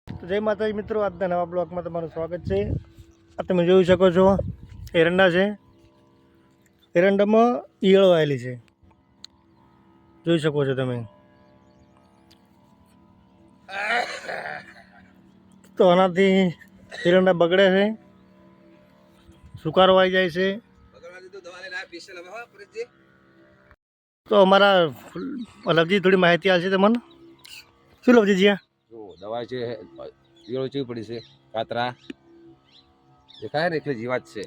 તો જય માતાજી મિત્રો, આજના નવા બ્લોગમાં તમારું સ્વાગત છે. આ તમે જોઈ શકો છો એરંડા છે. એરંડામાં ઈયળો આવેલી છે, જોઈ શકો છો તમે. તો આનાથી એરંડા બગડે છે, સુકારો આવી જાય છે. તો અમારા લવજી થોડી માહિતી આપશે તમને. શું લવજીજી? દવા છે ઈયળો ચેવી પડી છે, કાતરા દેખાય ને એટલે જીવાત છે.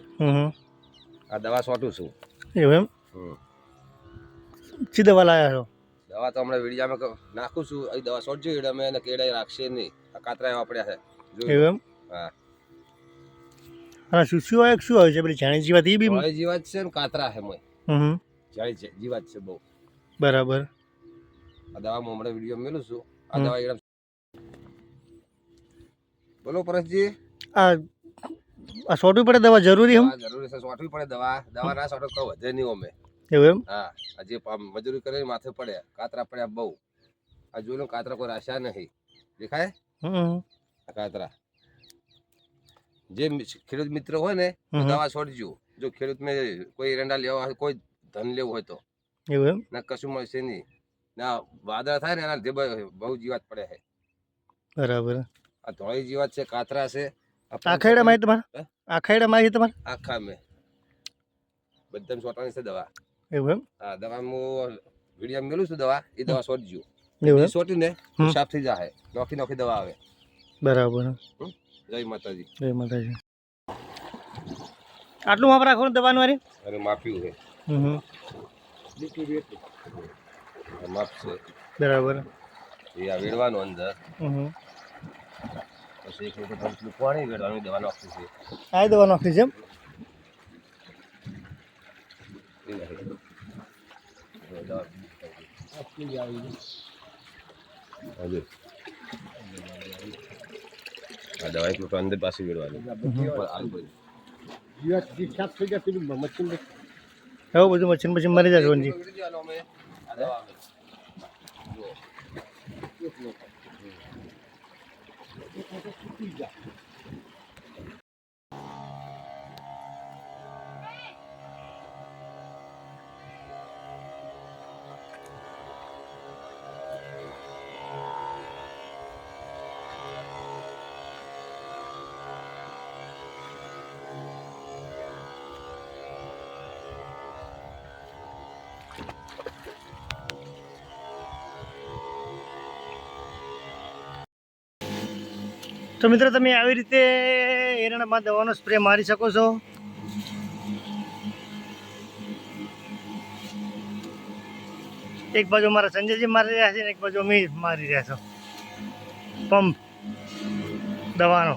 આ દવા છોટું છું. એવું એમ? શી દવા લાયા છો? દવા તો હમણાં વીડિયામાં નાખું છું. અહીં દવા છોડજો એટલે અમે એને કેળાઈ રાખશે નહીં. આ કાતરા એવા પડ્યા છે. એવું એમ? હા. હા, શું હોય શું હોય છે? પેલી જાણી જીવાત એ બી જીવાત છે ને કાતરા છે મોય. જાણી જીવાત છે બહુ. બરાબર. આ દવામાં હમણાં વિડીયો મેલું છું. આ દવા એકદમ. બોલો પરેશજી. આ છોટવી પડે દવા જરૂરી? જરૂરી છે, છોટવી પડે દવા. દવા ના છોટો તો વધે નહીં અમે. એવું એમ? હા. આજે મજૂરી કરીને માથે પડે, કાતરા પડ્યા બહુ. આ જોઈ લો, કાતરા કોઈ રાખ્યા નહીં. દેખાય કાતરા. જે ખેડૂત મિત્ર હોય ને દવા છોડજો. જો ખેડૂત ને કોઈ એરંડા લેવા હોય, કોઈ ધન લેવું હોય તો. એવું એમ? ના કશું મળશે નહીં. ના વાદળા થાય ને એના જે બહુ જીવાત પડે છે. બરાબર. આ ધોળી જીવાત છે, કાતરા છે. આખેડા માં તમારે? આખેડા માં તમારે? આખા મેં બધા છોટવાની છે દવા. એવું એમ? હા, દવા હું વિડીયો મેલું છું. દવા એ દવા છોડજો. છોટી ને સાફ થઈ જાય. નોખી નોખી દવા આવે. બરાબર. જય માતાજી. જય માતાજી. આટલું માપ રાખો દવાનું વારી? અરે માપ્યું છે. માપ છે. બરાબર. એ આ વેડવાનું અંદર. પછી એક વખત પાણી વેડવાનું, દવા નાખી છે. આ દવા નાખી છે એમ? આ દવા એક અંદર પાછી વેડવાની. એવું બધું મચ્છર પછી મરી જાય રોનજી. તો મિત્રો, તમે આવી રીતે એરંડામાં દવાનો સ્પ્રે મારી શકો છો. એક બાજુ મારા સંજયજી મારી રહ્યા છે ને એક બાજુ અમે મારી રહ્યા છો પંપ દવાનો.